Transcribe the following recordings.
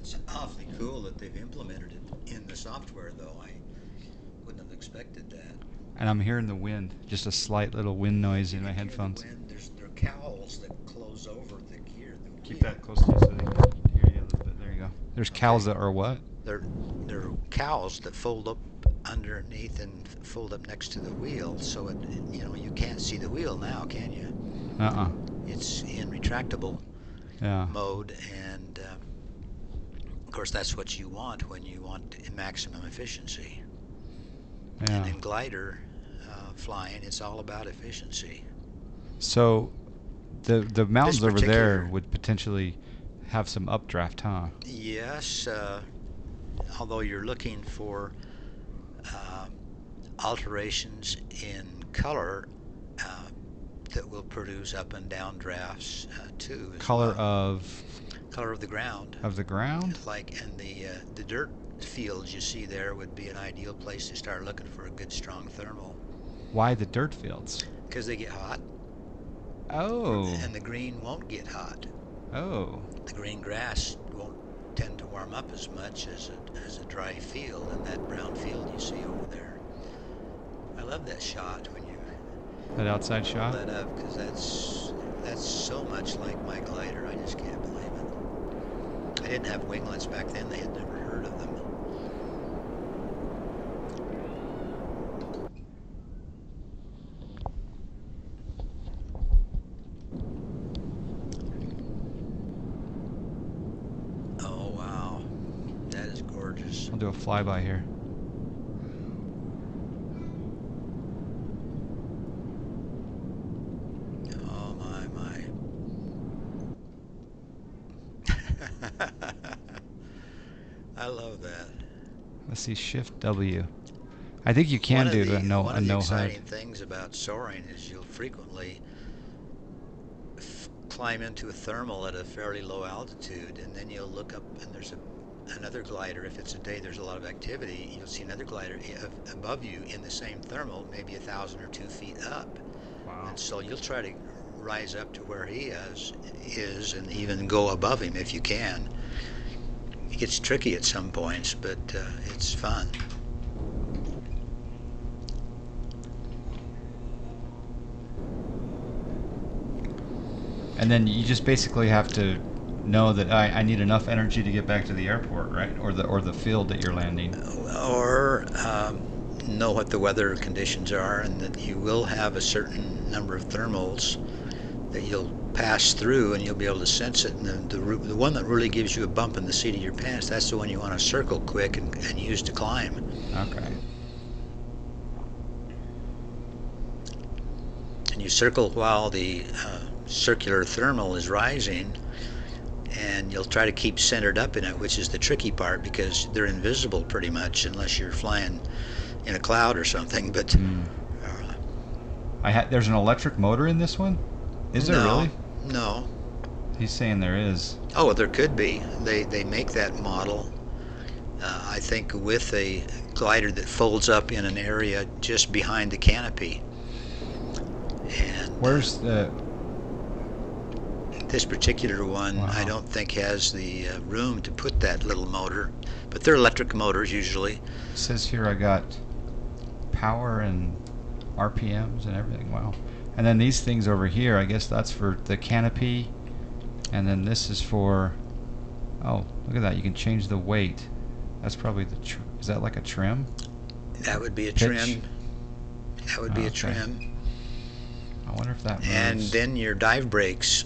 It's awfully cool that they've implemented it in the software, though. I wouldn't have expected that. And I'm hearing the wind, just a slight little wind noise You in my can hear the headphones. wind. There are cowls that close over the gear, the Keep wheel. that close to you so they can hear you a little bit. There you go. There's cows Okay. that are what? They're cowls that fold up underneath and fold up next to the wheel, so you can't see the wheel now, can you? Uh-uh. It's in retractable Yeah. mode, and of course that's what you want when you want maximum efficiency. And Yeah. in glider flying, it's all about efficiency. So the This mountains over there particular, would potentially have some updraft, huh? yes, although you're looking for uh, alterations in color that will produce up and down drafts too as Color well. of Color of the ground, the ground? like and the dirt fields you see there would be an ideal place to start looking for a good strong thermal Why the dirt fields? because they get hot, Oh. and the green won't get hot. Oh. The green grass won't tend to warm up as much as a dry field, and that brown field you see over there. I love that shot when you That outside pull shot? that up because that's so much like my glider. I just can't believe it. I didn't have winglets back then. They had never heard of them. Oh wow, that is gorgeous. I'll do a flyby here. Oh my. I love that. Let's see, Shift W. I think you can do a no One of the HUD. exciting things about soaring is you'll frequently climb into a thermal at a fairly low altitude, and then you'll look up and there's another glider. If it's a day there's a lot of activity, you'll see another glider above you in the same thermal, maybe 1,000 or 2 feet up. Wow. And so you'll try to rise up to where he is and even go above him if you can. It gets tricky at some points, but it's fun. And then you just basically have to know that I need enough energy to get back to the airport, right? Or the field that you're landing. Or know what the weather conditions are, and that you will have a certain number of thermals that you'll pass through, and you'll be able to sense it. And the one that really gives you a bump in the seat of your pants, that's the one you want to circle quick and use to climb. Okay. And you circle while the circular thermal is rising, and you'll try to keep centered up in it, which is the tricky part because they're invisible pretty much unless you're flying in a cloud or something. But There's an electric motor in this one? Is there no, really? no. He's saying there is. Oh, there could be. They make that model, I think, with a glider that folds up in an area just behind the canopy. And Where's the... this particular one, Wow. I don't think has the room to put that little motor, but they're electric motors usually. It says here I got power and RPMs and everything. Wow. And then these things over here, I guess that's for the canopy. And then this is for... Oh, look at that. You can change the weight. That's probably the... Is that like a trim? That would be a Pitch? trim. That would be a Okay. trim. I wonder if that moves. And then your dive brakes,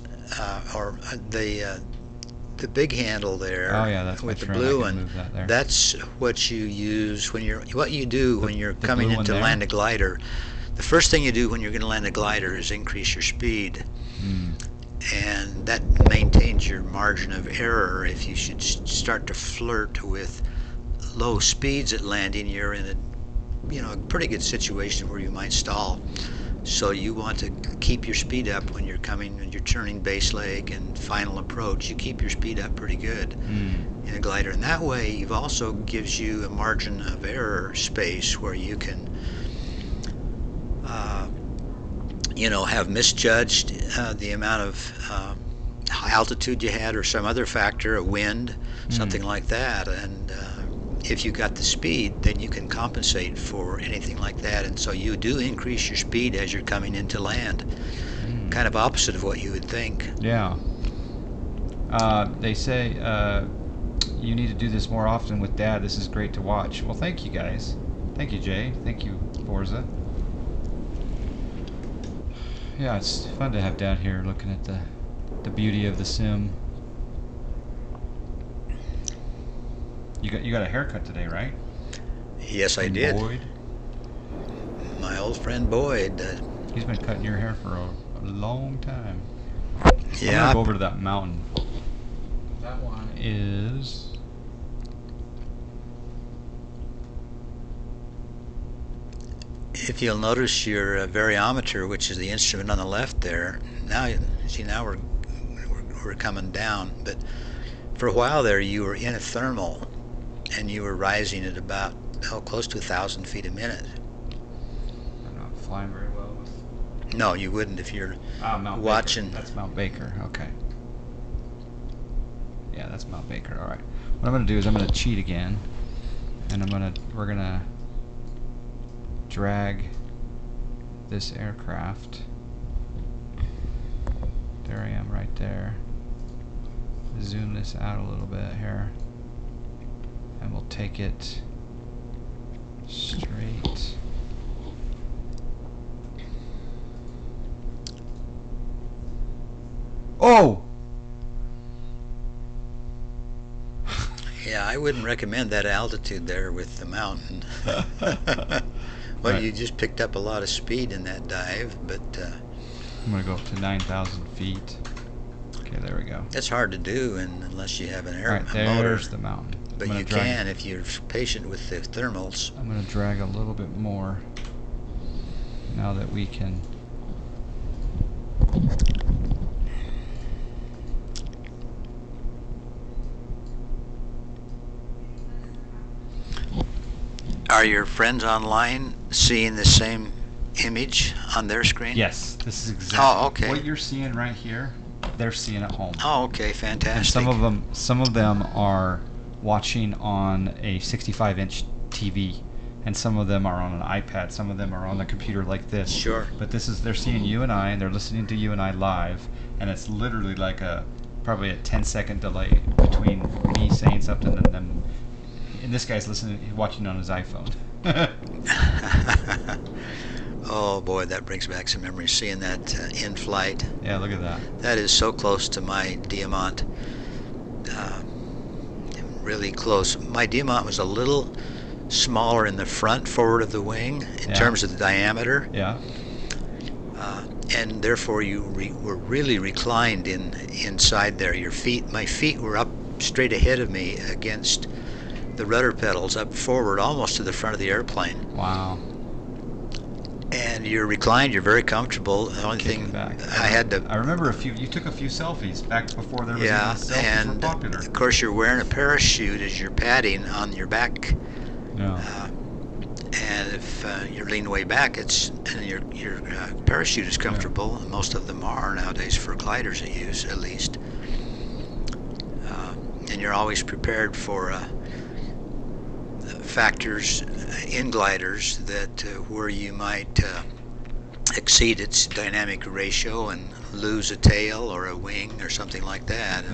or the big handle there. Oh yeah, that's with my the trim. blue I can one. move that there. That's what you use when what you do when you're the coming blue in one to there? land a glider. The first thing you do when you're going to land a glider is increase your speed, and that maintains your margin of error. If you should start to flirt with low speeds at landing, you're in a pretty good situation where you might stall. So you want to keep your speed up when you're turning base leg and final approach. You keep your speed up pretty good in a glider, and that way it also gives you a margin of error space where you can have misjudged the amount of altitude you had or some other factor, a wind, something like that. And if you got the speed, then you can compensate for anything like that. And so you do increase your speed as you're coming into land. Kind of opposite of what you would think. Yeah. They say you need to do this more often with Dad. This is great to watch. Well, thank you guys. Thank you, Jay. Thank you, Forza. Yeah, it's fun to have Dad here looking at the beauty of the sim. You got a haircut today, right? Yes, I From did. Boyd. My old friend Boyd. He's been cutting your hair for a long time. Yeah. I'm gonna go over to that mountain. That one is. If you'll notice your variometer, which is the instrument on the left there, now we're coming down. But for a while there, you were in a thermal, and you were rising at about close to 1,000 feet a minute. I'm not flying very well with. No, you wouldn't if you're Mount watching. Baker. That's Mount Baker. Okay. Yeah, that's Mount Baker. All right. What I'm gonna do is I'm gonna cheat again, and we're gonna drag this aircraft. There I am, right there. Zoom this out a little bit here, and we'll take it straight. Oh! Yeah, I wouldn't recommend that altitude there with the mountain. Well, Right. you just picked up a lot of speed in that dive, but I'm gonna go up to 9,000 feet. Okay, there we go. that's hard to do unless you have an All right, a motor. there's the mountain. But you can if you're patient with the thermals. I'm gonna drag a little bit more now that we can. Are your friends online seeing the same image on their screen? Yes, this is exactly Oh, okay. what you're seeing right here. They're seeing at home. Oh, okay, And fantastic. some of them are watching on a 65-inch TV, and some of them are on an iPad. Some of them are on a computer like this. Sure. But they're seeing you and I, and they're listening to you and I live, and it's literally like probably a 10-second delay between me saying something and them. And this guy's watching on his iPhone. Oh boy, that brings back some memories. Seeing that in flight. Yeah, look at that. That is so close to my Diamant. Really close. My Diamant was a little smaller in the front forward of the wing in terms of the diameter. Yeah. And therefore you were really reclined inside there. My feet were up straight ahead of me against the rudder pedals, up forward almost to the front of the airplane. Wow. And you're reclined, you're very comfortable. The only thing I remember you took a few selfies back before there was even selfies and were popular. of course you're wearing a parachute as you're padding on your back. Yeah. And if you're leaned way back, and your parachute is comfortable. Yeah. Most of them are nowadays for gliders at least. And you're always prepared for factors in gliders that where you might exceed its dynamic ratio and lose a tail or a wing or something like that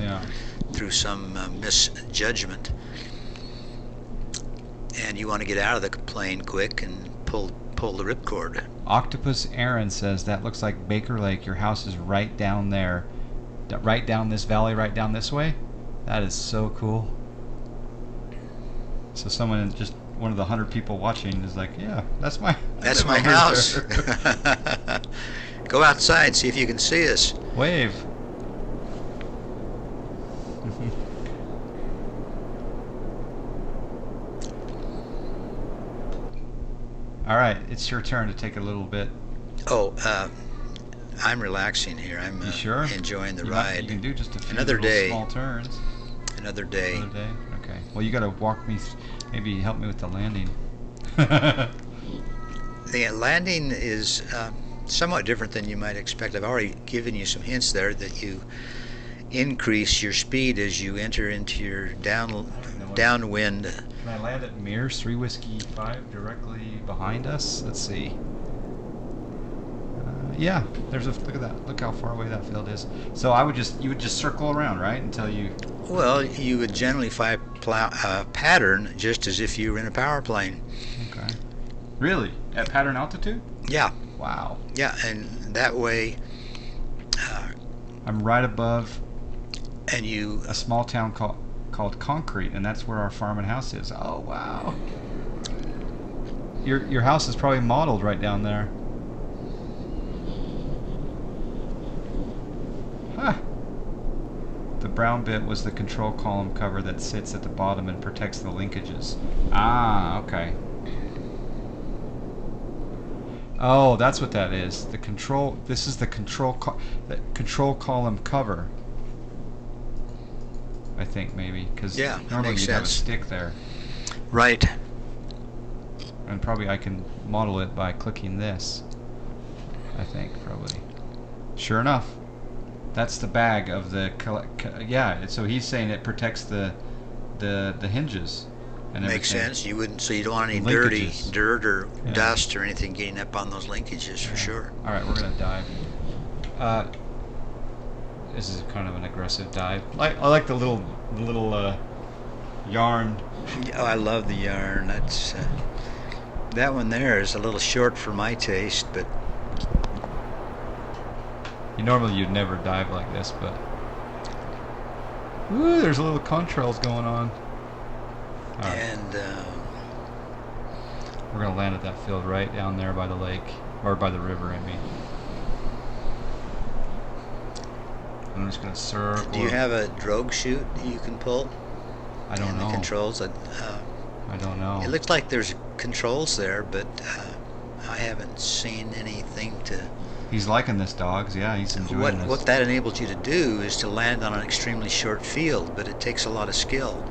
through some misjudgment. And you want to get out of the plane quick and pull the ripcord. Octopus Aaron says that looks like Baker Lake. Your house is right down there, right down this valley, right down this way. That is so cool. So one of the 100 people watching is like, yeah, that's my house. Go outside, see if you can see us. Wave. All right, it's your turn to take a little bit. Oh, I'm relaxing here. I'm you sure? Enjoying the ride. You can do just a few Another day. Small turns. Another day. Another day. Okay. Well, you got to walk me. Maybe help me with the landing. The landing is somewhat different than you might expect. I've already given you some hints there that increase your speed as you enter into your downwind. Can I land at Mears 3 Whiskey 5 directly behind us? Let's see. Yeah, there's look at that. Look how far away that field is. So you would just circle around, right, until you. Well, you would generally fly pattern just as if you were in a power plane. Okay. Really? At pattern altitude? Yeah. Wow. Yeah, and that way. I'm right above. And you. A small town called Concrete, and that's where our farm and house is. Oh wow. Your house is probably modeled right down there. Huh. The brown bit was the control column cover that sits at the bottom and protects the linkages. Ah, okay. Oh, that's what that is. The control. This is the control column cover. I think maybe because normally you'd have a stick there. Right. And probably I can model it by clicking this. I think probably. Sure enough. That's the bag of the yeah. So he's saying it protects the hinges. And makes sense. You wouldn't. So you don't want any linkages. dirt or dust or anything getting up on those linkages for sure. All right, we're gonna dive. This is kind of an aggressive dive. I like the little yarn. Oh, I love the yarn. That's that one there is a little short for my taste, but. Normally you'd never dive like this, but ooh, there's a little contrails going on. All right. And we're gonna land at that field right down there by the lake, or by the river, I mean. I'm just gonna circle. Do you have a drogue chute you can pull? I don't know. The controls. I don't know. It looks like there's controls there, but I haven't seen anything to. He's liking this, dogs. Yeah, he's enjoying this. What that enables you to do is to land on an extremely short field, but it takes a lot of skill.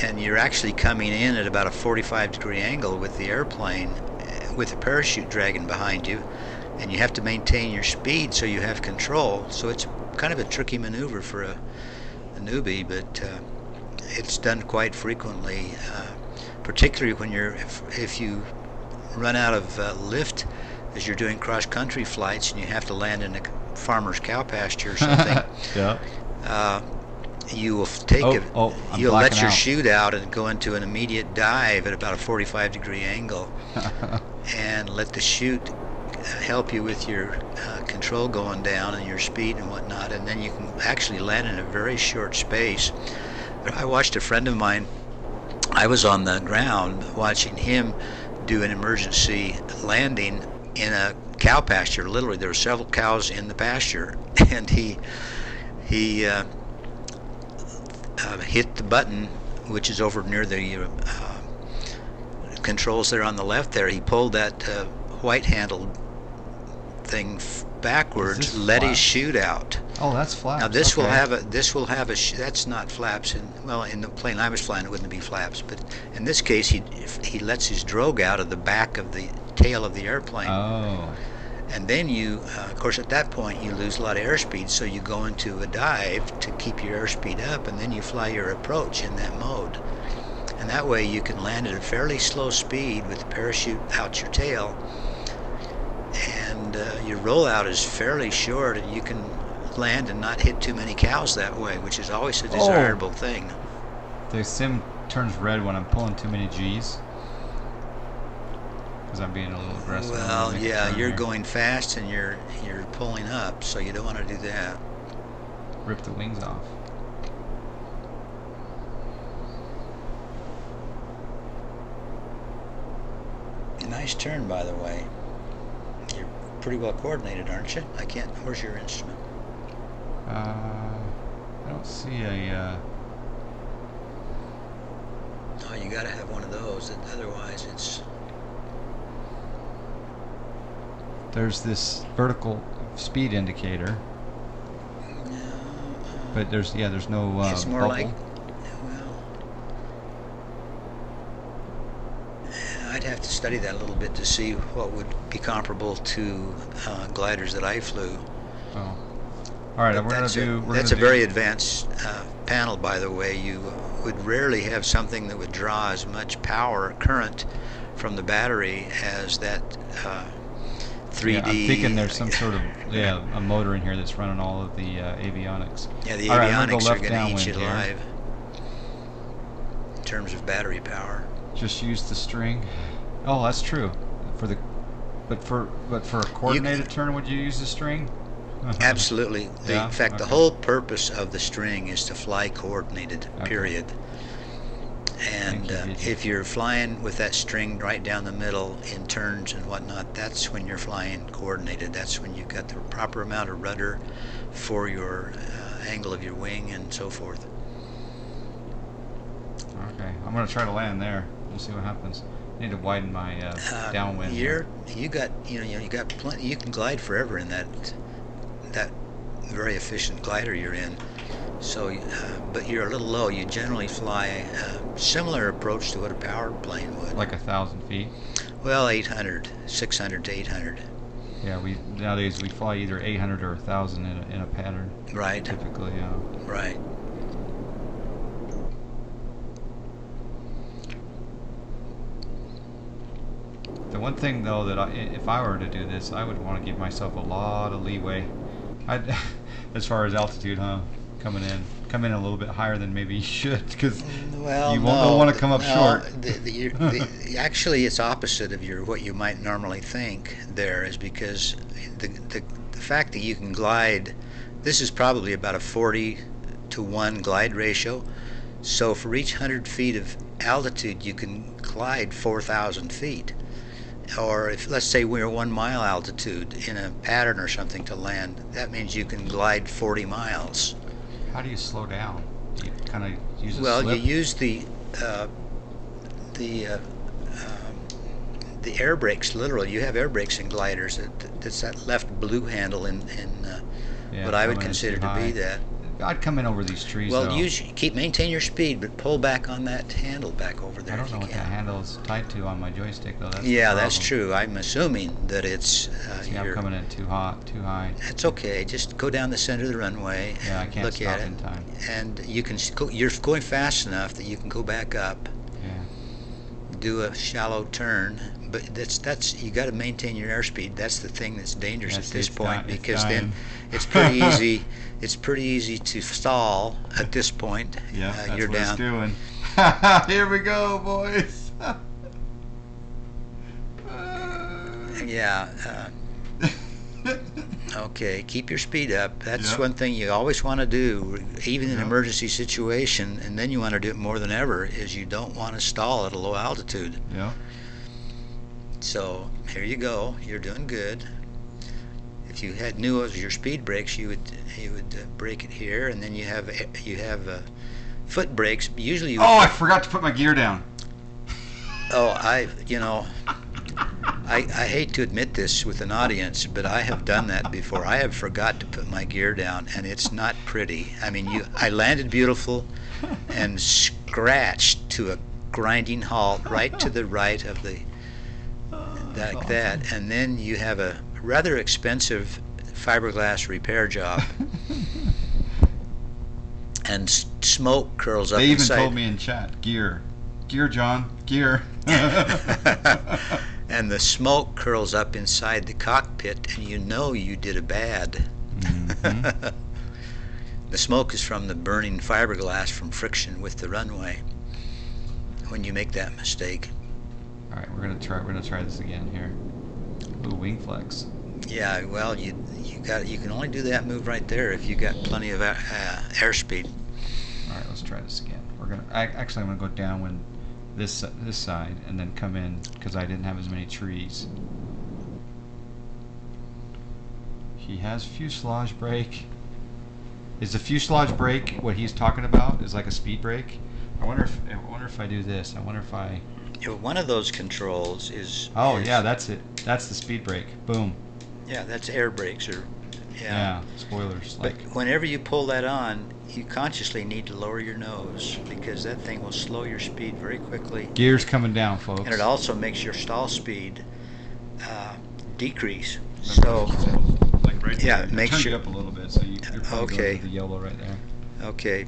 And you're actually coming in at about a 45-degree angle with the airplane, with a parachute dragging behind you, and you have to maintain your speed so you have control. So it's kind of a tricky maneuver for a newbie, but it's done quite frequently, particularly when if you run out of lift as you're doing cross-country flights and you have to land in a farmer's cow pasture or something. Yeah. You will take you'll let your out. chute out and go into an immediate dive at about a 45-degree angle, and let the chute help you with your control going down and your speed and whatnot, and then you can actually land in a very short space. I watched a friend of mine. I was on the ground watching him do an emergency landing in a cow pasture. Literally, there were several cows in the pasture, and he hit the button, which is over near the controls there on the left. There, he pulled that white-handled thing backwards, let his chute out. Oh, that's flaps. Now this will have a that's not flaps. In the plane I was flying, it wouldn't be flaps. But in this case, he lets his drogue out of the back of the tail of the airplane. Oh. And then you, of course, at that point you lose a lot of airspeed, so you go into a dive to keep your airspeed up, and then you fly your approach in that mode. And that way you can land at a fairly slow speed with the parachute out your tail, and your rollout is fairly short, and you can land and not hit too many cows that way, which is always a desirable thing. The sim turns red when I'm pulling too many G's. Because I'm being a little aggressive. Well, yeah, you're going fast and you're pulling up, so you don't want to do that. Rip the wings off. Nice turn, by the way. You're pretty well coordinated, aren't you? Where's your instrument? I don't see a. Oh, you got to have one of those. Otherwise, it's. There's this vertical speed indicator, but there's no it's more bubble. like, well, I'd have to study that a little bit to see what would be comparable to gliders that I flew. Oh, all All right, But we're that's gonna do. a very advanced panel, by the way. You would rarely have something that would draw as much power current from the battery as that 3D. Yeah, I'm thinking there's some sort of a motor in here that's running all of the avionics. Yeah, the All right, avionics are going to eat downwind you here. alive in terms of battery power. Just use the string. Oh, that's true. But for a coordinated turn, would you use the string? Absolutely. Yeah? In fact, the whole purpose of the string is to fly coordinated, period. And if you're flying with that string right down the middle in turns and whatnot, that's when you're flying coordinated. That's when you've got the proper amount of rudder for your angle of your wing and so forth. Okay, I'm going to try to land there. We'll see what happens. I need to widen my downwind. You got plenty. You can glide forever in that very efficient glider you're in. So, but you're a little low. You generally fly a similar approach to what a power plane would. Like 1,000 feet? Well, 800, 600 to 800. Yeah, nowadays we fly either 800 or 1,000 in a pattern. Right. Typically, yeah. Right. The one thing though that if I were to do this, I would want to give myself a lot of leeway. As far as altitude, come in a little bit higher than maybe you should, because you won't want to come up short. Actually, it's opposite of what you might normally think. There is because the fact that you can glide. This is probably about a 40-to-1 glide ratio. So for each 100 feet of altitude, you can glide 4,000 feet. Or if, let's say, we're 1 mile altitude in a pattern or something to land, that means you can glide 40 miles. How do you slow down? Do you kind of use a slip? You use the air brakes. Literally, you have air brakes in gliders. That's that left blue handle in what I would consider to be that. I'd come in over these trees. Well, maintain your speed, but pull back on that handle back over there. I don't know what that handle is tied to on my joystick, though. That's true. I'm assuming that it's. I'm coming in too high. That's okay. Just go down the center of the runway. Yeah, I can't look stop at it, in time. And you can. You're going fast enough that you can go back up. Yeah. Do a shallow turn, but that's you got to maintain your airspeed. That's the thing that's dangerous at this point, because then it's pretty easy. It's pretty easy to stall at this point. Yeah, that's you're what down. It's doing. Here we go, boys. Yeah. Okay, keep your speed up. That's one thing you always want to do, even in an emergency situation, and then you want to do it more than ever, is you don't want to stall at a low altitude. Yeah. So here you go. You're doing good. If you knew it was your speed brakes, you would brake it here, and then you have foot brakes. Usually you. Oh, I forgot to put my gear down. Oh, I hate to admit this with an audience, but I have done that before. I have forgot to put my gear down, and it's not pretty. I mean, I landed beautiful and scratched to a grinding halt right to the right of the like that, and then you have a rather expensive fiberglass repair job, and smoke curls up inside. They even inside. told me in chat, gear, John, gear. And the smoke curls up inside the cockpit, and you know you did a bad. Mm-hmm. The smoke is from the burning fiberglass from friction with the runway when you make that mistake. All right, we're gonna try this again here. Ooh, wing flex. Yeah, well, you can only do that move right there if you got plenty of airspeed. All right, let's try this again. I'm gonna go downwind this side and then come in because I didn't have as many trees. He has fuselage brake. Is the fuselage brake what he's talking about? Is like a speed brake? I wonder if I do this. I wonder if I. One of those controls is. Oh yeah, that's it. That's the speed brake. Boom. Yeah, that's air brakes or. Yeah, spoilers. But whenever you pull that on, you consciously need to lower your nose because that thing will slow your speed very quickly. Gears coming down, folks. And it also makes your stall speed decrease. So like right yeah, there. it makes you up a little bit. it, so you're probably Okay. going to the yellow right there. Okay.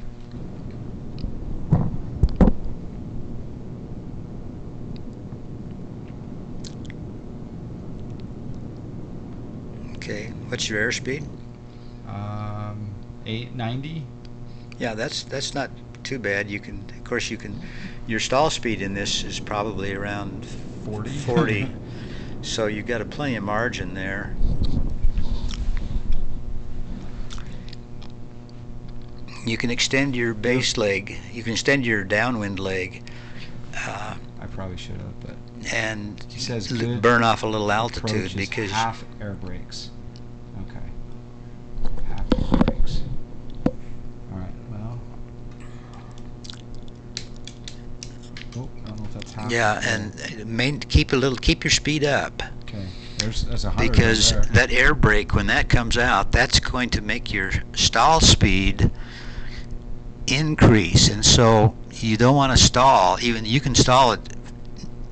Okay. What's your airspeed? 890. Yeah, that's not too bad. You can, of course, your stall speed in this is probably around 40. 40. So you've got plenty of margin there. You can extend your base leg. You can extend your downwind leg. I probably should have, but And he says good burn off a little altitude approach is because half air brakes. Okay. Half air brakes. All right. Well. Oh, I don't know if that's half. yeah, and keep your speed up. Okay. There's 100 Because right there. that air brake, when that comes out, that's going to make your stall speed increase, and so you don't want to stall. Even you can stall at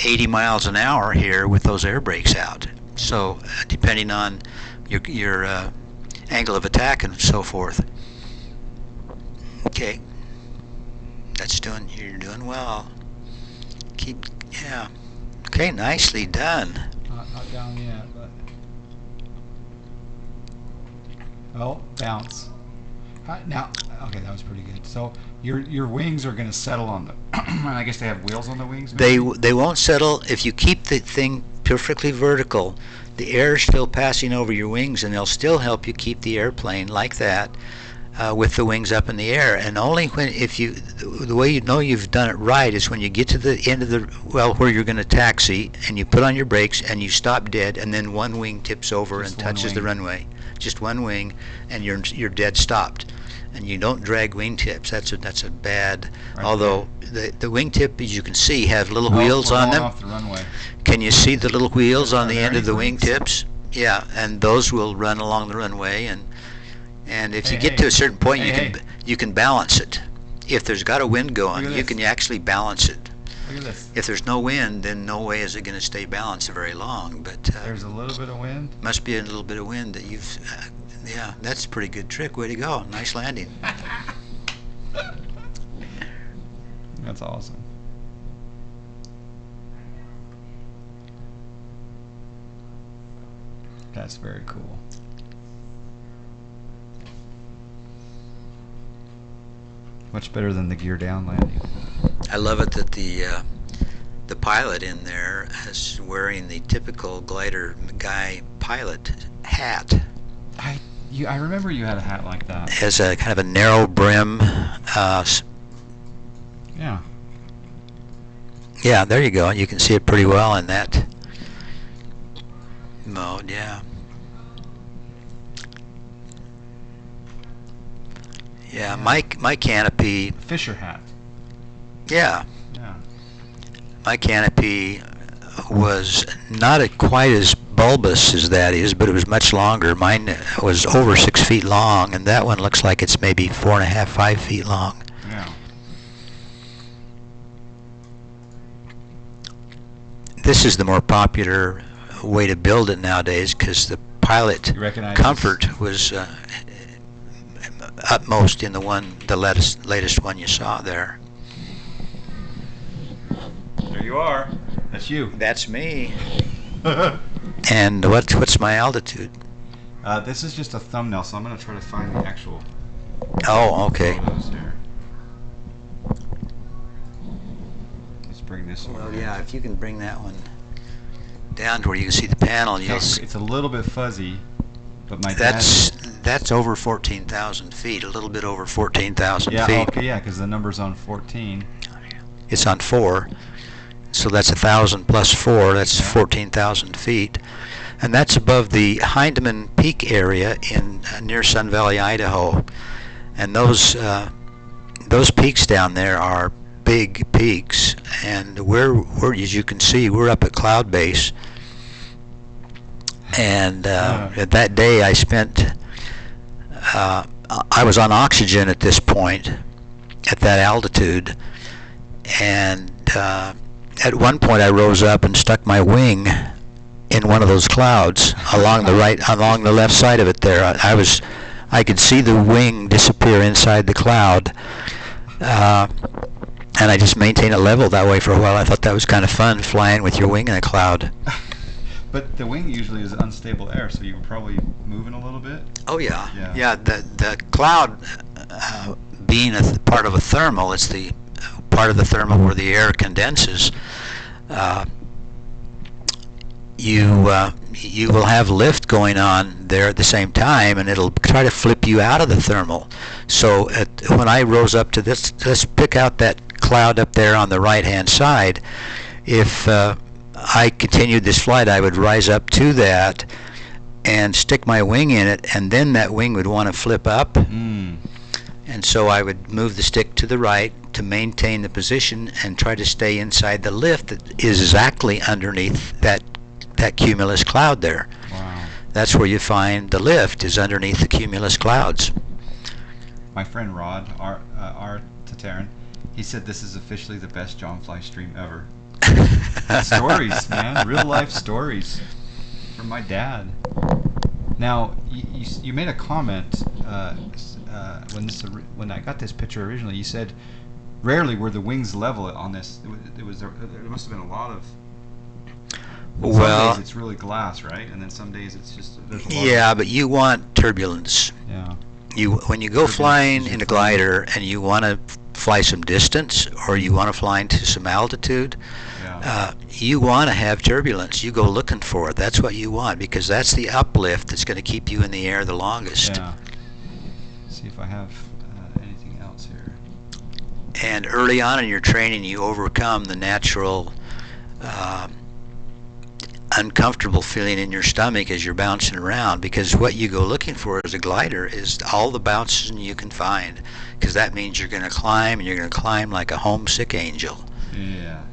80 miles an hour here with those air brakes out. So depending on your angle of attack and so forth. Okay, you're doing well. Yeah. Okay, nicely done. Not down yet, but oh, bounce. Now, okay, that was pretty good. So your wings are going to settle on the. And I guess they have wheels on the wings. They Maybe? they won't settle if you keep the thing perfectly vertical. The air is still passing over your wings, and they'll still help you keep the airplane like that with the wings up in the air. And only the way you know you've done it right is when you get to the end of where you're going to taxi, and you put on your brakes and you stop dead, and then one wing tips over Just and one touches the wing. runway. Just one wing, and you're dead stopped. And you don't drag wingtips. That's a bad. Right although the wingtip, as you can see, have little Oh, wheels we're on going them. off the runway. Can you see the little wheels on Are the there end of the any wingtips? Yeah, and those will run along the runway, and if you get to a certain point, you can balance it. If there's got a wind going, Look at you this. can actually balance it. Look at this. If there's no wind, then no way is it going to stay balanced very long. But There's a little bit of wind. must be a little bit of wind that you've. Yeah, that's a pretty good trick. Way to go! Nice landing. That's awesome. That's very cool. Much better than the gear down landing. I love it that the pilot in there is wearing the typical glider guy pilot hat. I remember you had a hat like that. Has a kind of a narrow brim. Yeah. Yeah, there you go. You can see it pretty well in that mode. Yeah. Yeah, my canopy. Fisher hat. Yeah, Yeah. my canopy was not quite as bulbous as that is, but it was much longer. Mine was over 6 feet long, and that one looks like it's maybe 4.5, 5 feet long. Yeah. This is the more popular way to build it nowadays because the pilot You recognize comfort was utmost in the latest one you saw there. There you are. That's you. That's me. And what's my altitude? This is just a thumbnail, so I'm going to try to find the actual Oh, okay. photos here. Let's bring this over. Well, yeah, if you can bring that one down to where you can see the panel, you'll see. It's a little bit fuzzy, but my dad... That's over 14,000 feet, a little bit over 14,000 Yeah, feet. okay, yeah, because the number's on 14. It's on 4, so that's 1,000 plus 4. That's 14,000 feet, and that's above the Hindman Peak area in near Sun Valley, Idaho. And those peaks down there are big peaks, and we're as you can see, we're up at cloud base. And that day I spent. I was on oxygen at this point, at that altitude, and at one point I rose up and stuck my wing in one of those clouds along the left side of it there. I could see the wing disappear inside the cloud. And I just maintained it level that way for a while. I thought that was kind of fun, flying with your wing in a cloud. But the wing usually is unstable air, so you were probably moving a little bit? Oh, yeah. Yeah, the cloud, being part of a thermal, it's the part of the thermal where the air condenses. You will have lift going on there at the same time, and it'll try to flip you out of the thermal. So when I rose up to this, let's pick out that cloud up there on the right-hand side. If I continued this flight, I would rise up to that and stick my wing in it, and then that wing would want to flip up. And so I would move the stick to the right to maintain the position and try to stay inside the lift that is exactly underneath that cumulus cloud there. Wow. That's where you find the lift, is underneath the cumulus clouds. My friend Rod, our Tataran, he said this is officially the best JonFly stream ever. Stories, man, real life stories from my dad. Now, you made a comment when I got this picture originally. You said rarely were the wings level on this. There must have been a lot of. Some days it's really glass, right? And then some days it's just there's a lot but you want turbulence. Yeah. When you go flying in a glider and you want to fly some distance, or you want to fly into some altitude, you want to have turbulence. You go looking for it. That's what you want, because that's the uplift that's going to keep you in the air the longest. Yeah. See if I have anything else here. And early on in your training, you overcome the natural uncomfortable feeling in your stomach as you're bouncing around, because what you go looking for as a glider is all the bounces you can find, because that means you're going to climb, and you're going to climb like a homesick angel. Yeah,